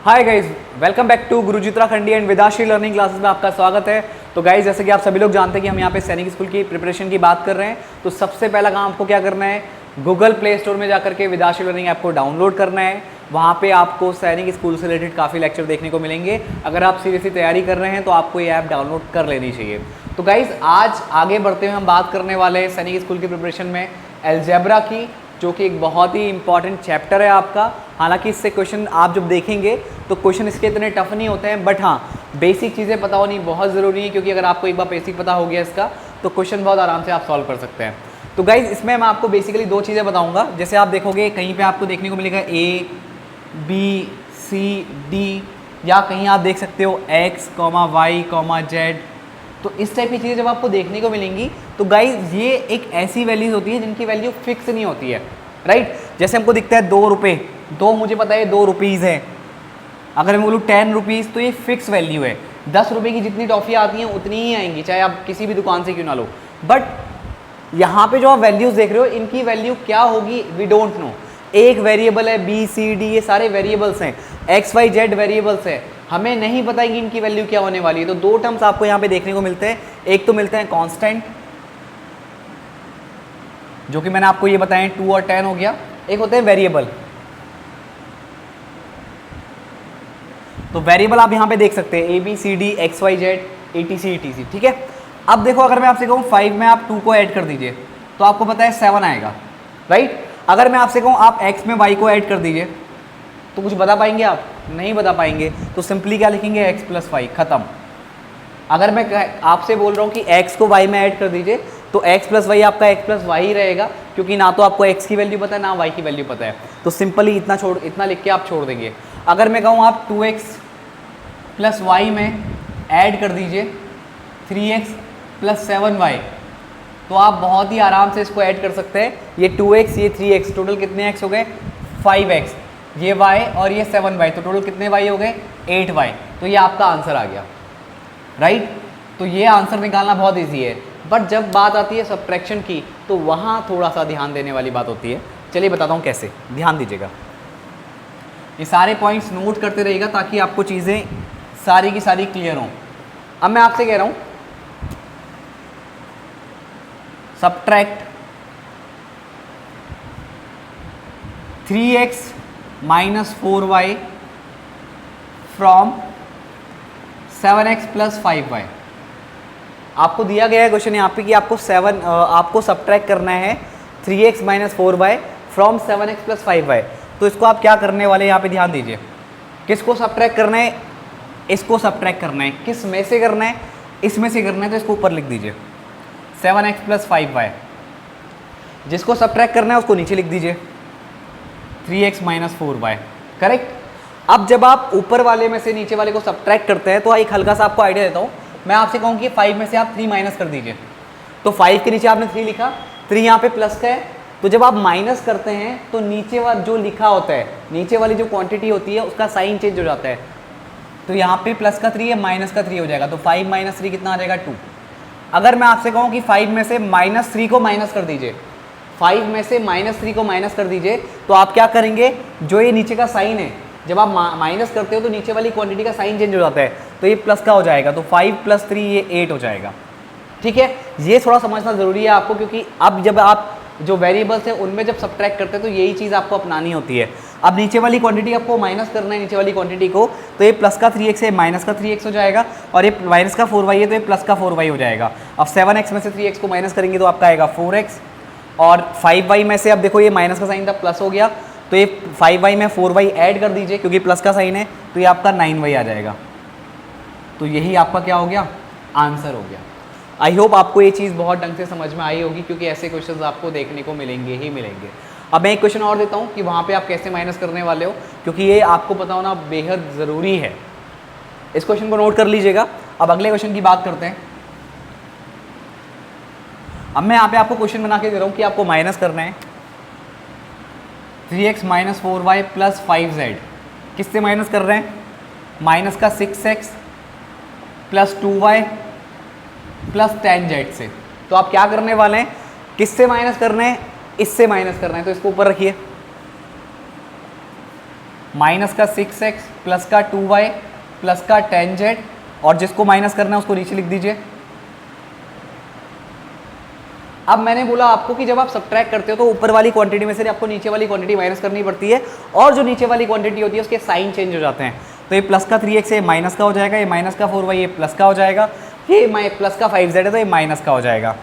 Hi guys, welcome back to Guruji Uttarakhandi and Vidashri learning classes में आपका स्वागत है। तो गाइज, जैसे कि आप सभी लोग जानते हैं कि हम यहाँ पे सैनिक स्कूल की प्रिपरेशन की बात कर रहे हैं। तो सबसे पहला काम आपको क्या करना है, गूगल प्ले स्टोर में जाकर के विदाश्री लर्निंग ऐप को डाउनलोड करना है। वहाँ पे आपको सैनिक स्कूल से रिलेटेड काफ़ी लेक्चर देखने को मिलेंगे। अगर आप सीरियसली तैयारी कर रहे हैं तो आपको ये ऐप डाउनलोड कर लेनी चाहिए। तो गाइज, आज आगे बढ़ते हुए हम बात करने वाले हैं सैनिक स्कूल की प्रिपरेशन में अलजेब्रा की, जो कि एक बहुत ही इंपॉर्टेंट चैप्टर है आपका। हालांकि इससे क्वेश्चन आप जब देखेंगे तो क्वेश्चन इसके इतने टफ नहीं होते हैं, बट हाँ, बेसिक चीज़ें पता होनी बहुत ज़रूरी है, क्योंकि अगर आपको एक बार बेसिक पता हो गया इसका तो क्वेश्चन बहुत आराम से आप सॉल्व कर सकते हैं। तो गाइज, इसमें मैं आपको बेसिकली दो चीज़ें बताऊंगा। जैसे आप देखोगे कहीं पे आपको देखने को मिलेगा A, B, C, D, या कहीं आप देख सकते हो X, Y, Z। तो इस टाइप की चीज़ें जब आपको देखने को मिलेंगी तो गाइज ये एक ऐसी वैल्यूज होती है जिनकी वैल्यू फिक्स नहीं होती है, राइट। जैसे हमको दिखता है 2 रुपये, दो मुझे पता है 2 रुपीज़ है। अगर मैं बोलूँ 10 रुपीज़ तो ये फिक्स वैल्यू है। 10 रुपये की जितनी टॉफ़ी आती हैं उतनी ही आएंगी, चाहे आप किसी भी दुकान से क्यों ना लो। बट यहाँ पे जो आप वैल्यूज़ देख रहे हो, इनकी वैल्यू क्या होगी वी डोंट नो। एक वेरिएबल है, B, C, D, ये सारे वेरिएबल्स हैं, X, Y, Z वेरिएबल्स हैं। हमें नहीं पता कि इनकी वैल्यू क्या होने वाली है। तो दो टर्म्स आपको यहाँ पे देखने को मिलते हैं। एक तो मिलते हैं कांस्टेंट, जो कि मैंने आपको ये बताया 2 और 10 हो गया। एक होते हैं वेरिएबल। तो वेरिएबल आप यहाँ पे देख सकते हैं A, B, C, D, X, Y, Z, etc, ठीक है। अब देखो, अगर मैं आपसे कहूँ 5 में आप 2 को ऐड कर दीजिए तो आपको पता है 7 आएगा, राइट। अगर मैं आपसे कहूँ आप X में Y को ऐड कर दीजिए तो कुछ बता पाएंगे आप? नहीं बता पाएंगे। तो सिंपली क्या लिखेंगे, x + y, खत्म। अगर मैं आपसे बोल रहा हूँ कि x को y में ऐड कर दीजिए तो x + y आपका x + y ही रहेगा, क्योंकि ना तो आपको x की वैल्यू पता है ना y की वैल्यू पता है। तो सिंपली इतना लिख के आप छोड़ देंगे। अगर मैं कहूँ आप 2x + y में ऐड कर दीजिए 3x + 7y, तो आप बहुत ही आराम से इसको ऐड कर सकते हैं। ये 2x, ये 3x, टोटल कितने x हो गए, 5x, ये y और ये 7y, तो टोटल कितने y हो गए, 8y। तो ये आपका आंसर आ गया, राइट। तो ये आंसर निकालना बहुत इजी है। बट जब बात आती है सब्ट्रैक्शन की तो वहाँ थोड़ा सा ध्यान देने वाली बात होती है। चलिए बताता हूँ कैसे, ध्यान दीजिएगा। ये सारे पॉइंट्स नोट करते रहिएगा ताकि आपको चीज़ें सारी की सारी क्लियर हों। अब मैं आपसे कह रहा हूँ subtract 3x - 4y from 7x + 5y। आपको दिया गया है क्वेश्चन यहाँ पे कि आपको सब्ट्रैक्ट करना है 3x - 4y from 7x + 5y। तो इसको आप क्या करने वाले हैं, यहाँ पे ध्यान दीजिए। किसको सब्ट्रैक्ट करना है, इसको सब्ट्रैक्ट करना है। किस में से करना है, इसमें से करना है। तो इसको ऊपर लिख दीजिए 7x + 5y। जिसको सब्ट्रैक्ट करना है उसको नीचे लिख दीजिए 3x - 4y, करेक्ट। अब जब आप ऊपर वाले में से नीचे वाले को सब्ट्रैक्ट करते हैं तो एक हल्का सा आपको आइडिया देता हूँ। मैं आपसे कहूँ कि 5 में से आप 3 माइनस कर दीजिए। तो 5 के नीचे आपने 3 लिखा, 3 यहाँ पे प्लस का है। तो जब आप माइनस करते हैं तो नीचे वाला जो लिखा होता है, नीचे वाली जो क्वांटिटी होती है उसका साइन चेंज हो जाता है। तो यहाँ पे प्लस का 3 है, माइनस का 3 हो जाएगा। तो 5 - 3 कितना आ जाएगा, 2। अगर मैं आपसे कहूँ कि 5 में से -3 को माइनस कर दीजिए, 5 में से -3 को माइनस कर दीजिए, तो आप क्या करेंगे, जो ये नीचे का साइन है, जब आप माइनस करते हो तो नीचे वाली क्वांटिटी का साइन चेंज हो जाता है। तो ये प्लस का हो जाएगा। तो 5 + 3 ये 8 हो जाएगा, ठीक है। ये थोड़ा समझना ज़रूरी है आपको, क्योंकि अब जब आप जो वेरिएबल्स हैं उनमें जब सब्ट्रैक्ट करते हैं तो यही चीज़ आपको अपनानी होती है। अब नीचे वाली क्वांटिटी आपको माइनस करना है, नीचे वाली क्वांटिटी को, तो ये प्लस का 3x है, माइनस का 3x हो जाएगा, और ये माइनस का 4y है तो ये प्लस का 4y हो जाएगा। अब 7x में से 3x को माइनस करेंगे तो आपका आएगा 4x, और 5y में से अब देखो ये माइनस का साइन था, प्लस हो गया, तो ये 5y में 4y ऐड कर दीजिए क्योंकि प्लस का साइन है, तो ये आपका 9y आ जाएगा। तो यही आपका क्या हो गया, आंसर हो गया। आई होप आपको ये चीज़ बहुत ढंग से समझ में आई होगी, क्योंकि ऐसे क्वेश्चंस आपको देखने को मिलेंगे ही मिलेंगे। अब मैं एक क्वेश्चन और देता हूँ कि वहाँ पे आप कैसे माइनस करने वाले हो, क्योंकि ये आपको पता होना बेहद ज़रूरी है। इस क्वेश्चन को नोट कर लीजिएगा। अब अगले क्वेश्चन की बात करते हैं। अब मैं यहाँ पे आपको क्वेश्चन बना के दे रहा हूँ कि आपको माइनस करना है 3x - 4y + 5z। किससे माइनस कर रहे हैं, माइनस का 6x + 2y + 10z से। तो आप क्या करने वाले हैं, किससे माइनस करना है, इससे माइनस करना है। तो इसको ऊपर रखिए, माइनस का 6x प्लस का 2y प्लस का 10z, और जिसको माइनस करना है उसको नीचे लिख दीजिए। अब मैंने बोला आपको कि जब आप सब्ट्रैक्ट करते हो तो ऊपर वाली क्वांटिटी में से आपको नीचे वाली क्वांटिटी माइनस करनी पड़ती है, और जो नीचे वाली क्वांटिटी होती है उसके साइन चेंज हो जाते हैं। तो ये प्लस का 3x है, ये माइनस का हो जाएगा, ये माइनस का 4y ये प्लस का हो जाएगा, ये प्लस का 5z है तो ये माइनस का हो जाएगा।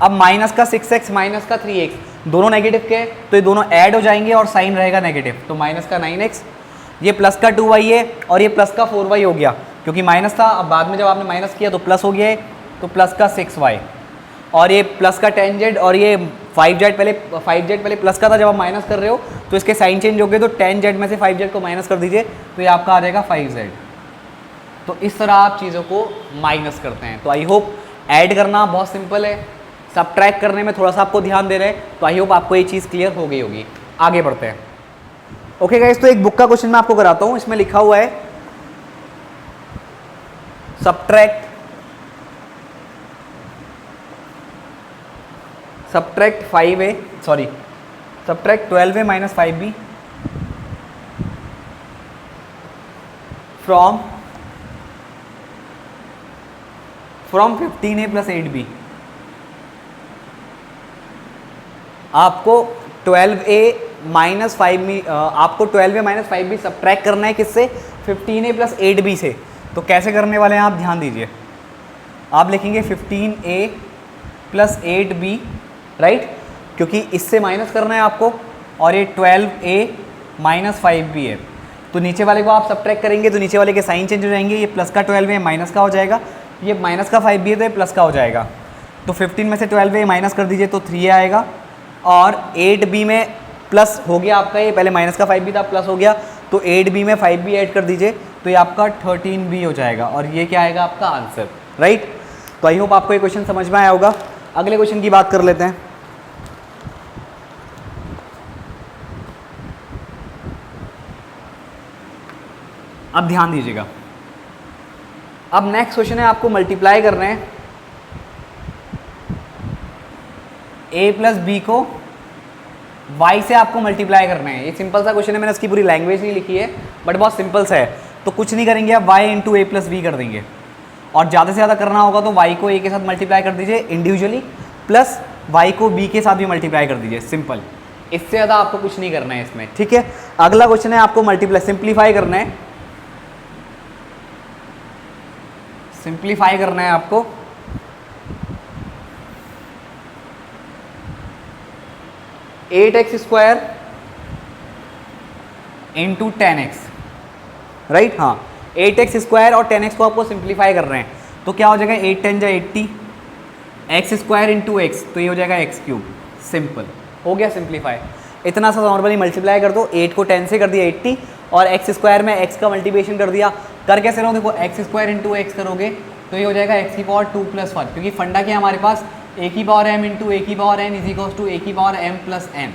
अब माइनस का 6x माइनस का 3x दोनों नेगेटिव के, तो ये दोनों ऐड हो जाएंगे और साइन रहेगा नेगेटिव, तो माइनस का 9x, ये प्लस का 2y है और ये प्लस का 4y हो गया, क्योंकि माइनस था, अब बाद में जब आपने माइनस किया तो प्लस हो गया है, तो प्लस का 6y, और ये प्लस का 10z और ये 5z पहले प्लस का था, जब आप माइनस कर रहे हो तो इसके साइन चेंज हो गए, तो 10z में से 5z को माइनस कर दीजिए तो ये आपका आ जाएगा 5z। तो इस तरह आप चीज़ों को माइनस करते हैं। तो आई होप ऐड करना बहुत सिंपल है, सब्ट्रैक्ट करने में थोड़ा सा आपको ध्यान दे रहे हैं, तो आई होप आपको ये चीज़ क्लियर हो गई होगी। आगे बढ़ते हैं। ओके गाइस, तो एक बुक का क्वेश्चन मैं आपको कराता हूँ, इसमें लिखा हुआ है subtract 12a minus 5b from 15a plus 8b। आपको 12a माइनस 5b सब्ट्रैक्ट करना है किससे, 15a प्लस 8b से। तो कैसे करने वाले हैं आप ध्यान दीजिए। आप लिखेंगे 15a प्लस 8b, राइट, क्योंकि इससे माइनस करना है आपको, और ये 12a माइनस 5b है। तो नीचे वाले को आप सब्ट्रैक्ट करेंगे तो नीचे वाले के साइन चेंज हो जाएंगे, ये प्लस का 12a माइनस का हो जाएगा, ये माइनस का 5b है तो ये प्लस का हो जाएगा। तो 15 में से 12a माइनस कर दीजिए तो 3a आएगा, और 8b में प्लस हो गया आपका, ये पहले माइनस का 5b था प्लस हो गया, तो 8b में 5b ऐड कर दीजिए तो ये आपका 13b हो जाएगा, और ये क्या आएगा आपका आंसर, राइट। तो आई होप आपको ये क्वेश्चन समझ में आया होगा। अगले क्वेश्चन की बात कर लेते हैं। अब ध्यान दीजिएगा, अब नेक्स्ट क्वेश्चन है, आपको मल्टीप्लाई करना है a प्लस बी को y से आपको मल्टीप्लाई करना है। ये सिंपल सा क्वेश्चन है, मैंने इसकी पूरी लैंग्वेज नहीं लिखी है, बट बहुत सिंपल सा है। तो कुछ नहीं करेंगे, आप y इंटू ए प्लस बी कर देंगे, और ज़्यादा से ज़्यादा करना होगा तो y को a के साथ मल्टीप्लाई कर दीजिए इंडिविजुअली, प्लस y को b के साथ भी मल्टीप्लाई कर दीजिए, सिंपल। इससे ज़्यादा आपको कुछ नहीं करना है इसमें, ठीक है। अगला क्वेश्चन है, आपको मल्टीप्लाई सिंप्लीफाई करना है, सिंप्लीफाई करना है आपको। Eight x square into 10x, right, हाँ 8x स्क्वायर और 10x को आपको सिंप्लीफाई कर रहे हैं, तो क्या हो जाएगा 8 10 जा 80, एक्स स्क्वायर इंटू एक्स, तो ये हो जाएगा x क्यूब, सिंपल हो गया सिंप्लीफाई। इतना सा नॉर्मली मल्टीप्लाई कर दो, 8 को 10 से कर दिया 80, और एक्स स्क्वायर में x का मल्टीप्लिकेशन कर दिया। कर कैसे रहो, देखो एक्स स्क्वायर इंटू एक्स करोगे तो ये हो जाएगा एक्स की पावर 2 प्लस 1, क्योंकि फंडा क्या है हमारे पास, ए की पावर m इंटू ए की power n is equals to A की पावर m प्लस n,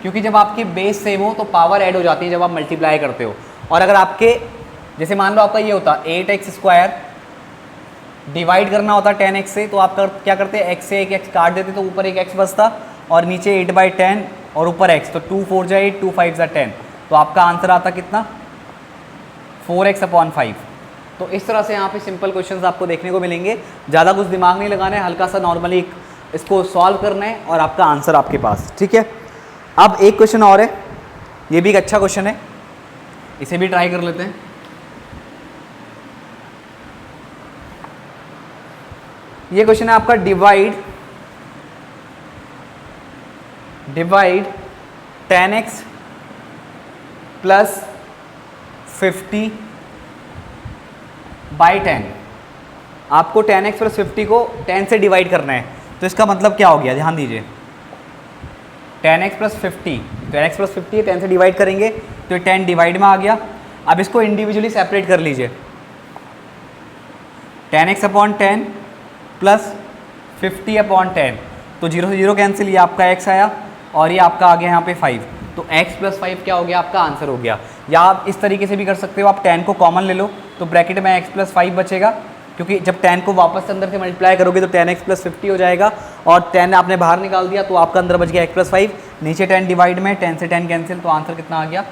क्योंकि जब आपके बेस सेम हो तो पावर ऐड हो जाती है जब आप मल्टीप्लाई करते हो। और अगर आपके जैसे मान लो आपका ये होता 8x स्क्वायर डिवाइड करना होता 10x से, तो आप क्या करते हैं, x से एक x काट देते तो ऊपर एक x बचता, और नीचे 8/10 और ऊपर x, तो 2 4 जा 8 2 5 जा 10, तो आपका आंसर आता कितना 4x/5। तो इस तरह से यहाँ पे सिंपल क्वेश्चंस आपको देखने को मिलेंगे, ज़्यादा कुछ दिमाग नहीं लगाना है, हल्का सा नॉर्मली इसको सॉल्व करना है और आपका आंसर आपके पास, ठीक है। अब एक क्वेश्चन और है, ये भी एक अच्छा क्वेश्चन है, इसे भी ट्राई कर लेते हैं। ये क्वेश्चन है आपका डिवाइड 10x प्लस 50 बाई 10। आपको 10x प्लस 50 को 10 से डिवाइड करना है, तो इसका मतलब क्या हो गया, ध्यान दीजिए। 10x प्लस 50, तो x प्लस 50 10 से डिवाइड करेंगे तो ये 10 डिवाइड में आ गया। अब इसको इंडिविजुअली सेपरेट कर लीजिए, 10x/10 प्लस 50/10, तो 0 से 0 कैंसिल, ये आपका x आया और ये आपका आ गया यहाँ पे 5, तो x प्लस 5 क्या हो गया, आपका आंसर हो गया। या आप इस तरीके से भी कर सकते हो, आप 10 को कॉमन ले लो तो ब्रैकेट में x प्लस 5 बचेगा, क्योंकि जब 10 को वापस अंदर से मल्टीप्लाई करोगे तो 10x प्लस 50 हो जाएगा, और 10 आपने बाहर निकाल दिया तो आपका अंदर बच गया x प्लस 5, नीचे 10 डिवाइड में 10 से 10 कैंसिल, तो आंसर कितना आ गया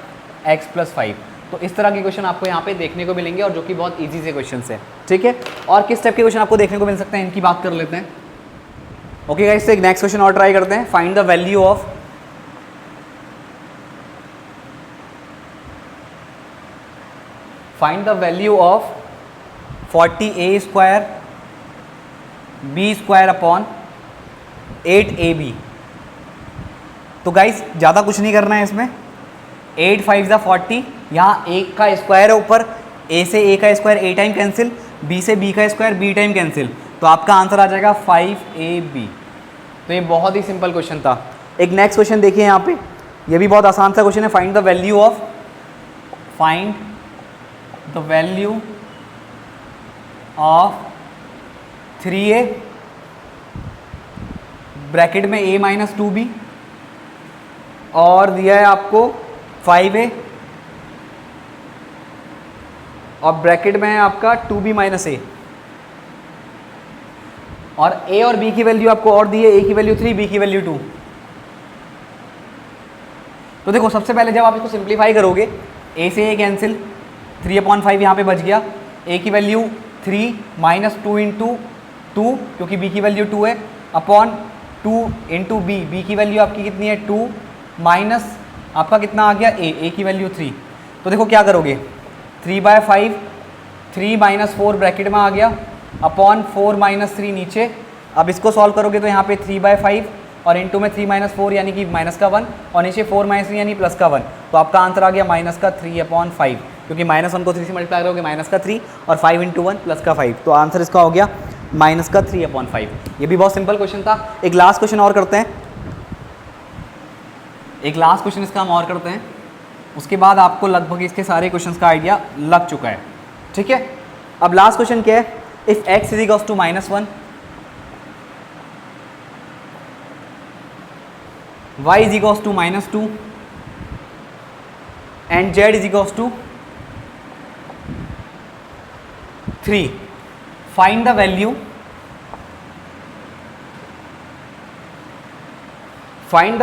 x प्लस 5। तो इस तरह के क्वेश्चन आपको यहाँ पे देखने को मिलेंगे और जो कि बहुत इजी से क्वेश्चन है, ठीक है। और किस टाइप के क्वेश्चन आपको देखने को मिल सकते हैं इनकी बात कर लेते हैं। ओके गाइस, एक नेक्स्ट क्वेश्चन और ट्राई करते हैं। Find the value of find the value of 40a square b square upon 8ab। तो गाइस ज़्यादा कुछ नहीं करना है इसमें, 8 5 ज़ा 40, यहाँ a का स्क्वायर है ऊपर, a से a का square a time cancel, b से b का स्क्वायर b टाइम कैंसिल, तो आपका आंसर आ जाएगा 5ab। तो ये बहुत ही सिंपल क्वेश्चन था। एक नेक्स्ट क्वेश्चन देखिए यहाँ पे, ये भी बहुत आसान सा क्वेश्चन है। Find the value of 3a bracket में a माइनस 2b और दिया है आपको 5a और ब्रैकेट में है आपका 2b माइनस a, और a और b की वैल्यू आपको और दी है, a की वैल्यू 3, b की वैल्यू 2। तो देखो सबसे पहले जब आप इसको सिंप्लीफाई करोगे, a से a कैंसिल, 3/5 यहाँ पे बच गया, a की वैल्यू 3 माइनस 2 इंटू 2 क्योंकि b की वैल्यू 2 है, अपॉन 2 इंटू b की वैल्यू आपकी कितनी है 2 माइनस आपका कितना आ गया a की वैल्यू 3। तो देखो क्या करोगे, 3/5, 3 माइनस 4 ब्रैकेट में आ गया, अपॉन 4 माइनस 3 नीचे। अब इसको सॉल्व करोगे तो यहाँ पे 3/5 और इंटू में 3 माइनस 4 यानी कि माइनस का 1 और नीचे 4 माइनस 3 यानी प्लस का 1। तो आपका आंसर आ गया माइनस का 3/5, क्योंकि माइनस 1 को 3 से मल्टीप्लाई करोगे माइनस का 3 और 5 इंटू 1 प्लस का 5। तो आंसर इसका हो गया माइनस का 3/5। ये भी बहुत सिंपल क्वेश्चन था। एक लास्ट क्वेश्चन और करते हैं, एक लास्ट क्वेश्चन इसका हम और करते हैं, उसके बाद आपको लगभग इसके सारे क्वेश्चंस का आइडिया लग चुका है, ठीक है। अब लास्ट क्वेश्चन क्या है, if x is equals to -1, y is equals to -2 and z is equals to 3, find the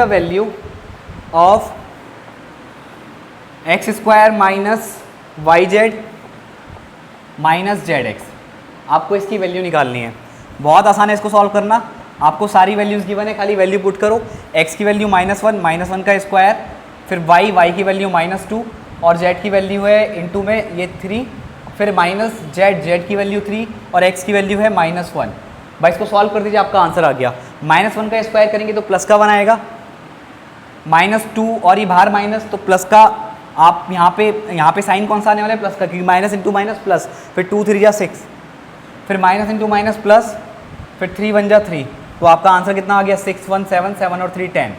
value of x square minus y z minus z x. आपको इसकी वैल्यू निकालनी है, बहुत आसान है इसको सॉल्व करना। आपको सारी वैल्यूज़ गिवन है, खाली वैल्यू पुट करो। x की वैल्यू -1 का स्क्वायर, फिर y की वैल्यू -2 और z की वैल्यू है इंटू में ये 3, फिर माइनस z की वैल्यू 3 और x की वैल्यू है -1। भाई इसको सॉल्व कर दीजिए, आपका आंसर आ गया। -1 का स्क्वायर करेंगे तो प्लस का 1 आएगा, -2 और ये बाहर माइनस, तो प्लस का आप यहाँ पे साइन कौन सा आने वाला है, प्लस का, क्योंकि माइनस इंटू माइनस प्लस, फिर 2 3 जा 6, फिर माइनस इंटू माइनस प्लस, फिर 3 1 जा 3। तो आपका आंसर कितना आ गया 6 1 7 7 और 3 10।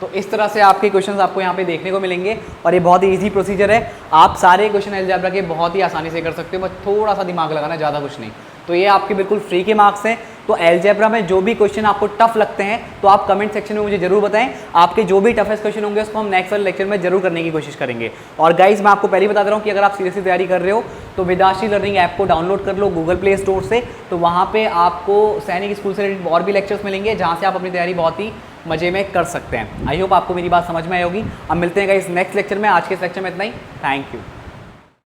तो इस तरह से आपके क्वेश्चंस आपको यहाँ पे देखने को मिलेंगे और ये बहुत ही इजी प्रोसीजर है। आप सारे क्वेश्चन अलजेब्रा के बहुत ही आसानी से कर सकते हो, बस थोड़ा सा दिमाग लगाना, ज़्यादा कुछ नहीं। तो ये आपके बिल्कुल फ्री के मार्क्स हैं। तो अलजेब्रा में जो भी क्वेश्चन आपको टफ लगते हैं तो आप कमेंट सेक्शन में मुझे जरूर बताएं। आपके जो भी टफेस्ट क्वेश्चन होंगे उसको हम नेक्स्ट वाले लेक्चर में जरूर करने की कोशिश करेंगे। और गाइज मैं आपको पहले ही बता दे रहा हूँ कि अगर आप सीरियसली तैयारी कर रहे हो तो वेदाश्री लर्निंग ऐप को डाउनलोड कर लो गूगल प्ले स्टोर से। तो वहाँ पर आपको सैनिक स्कूल से रिलेटेड और भी लेक्चर्स मिलेंगे जहाँ से आप अपनी तैयारी बहुत ही मजे में कर सकते हैं। आई होप आपको मेरी बात समझ में आई होगी। अब मिलते हैं गाइस नेक्स्ट लेक्चर में। आज के इस लेक्चर में इतना ही। Thank you.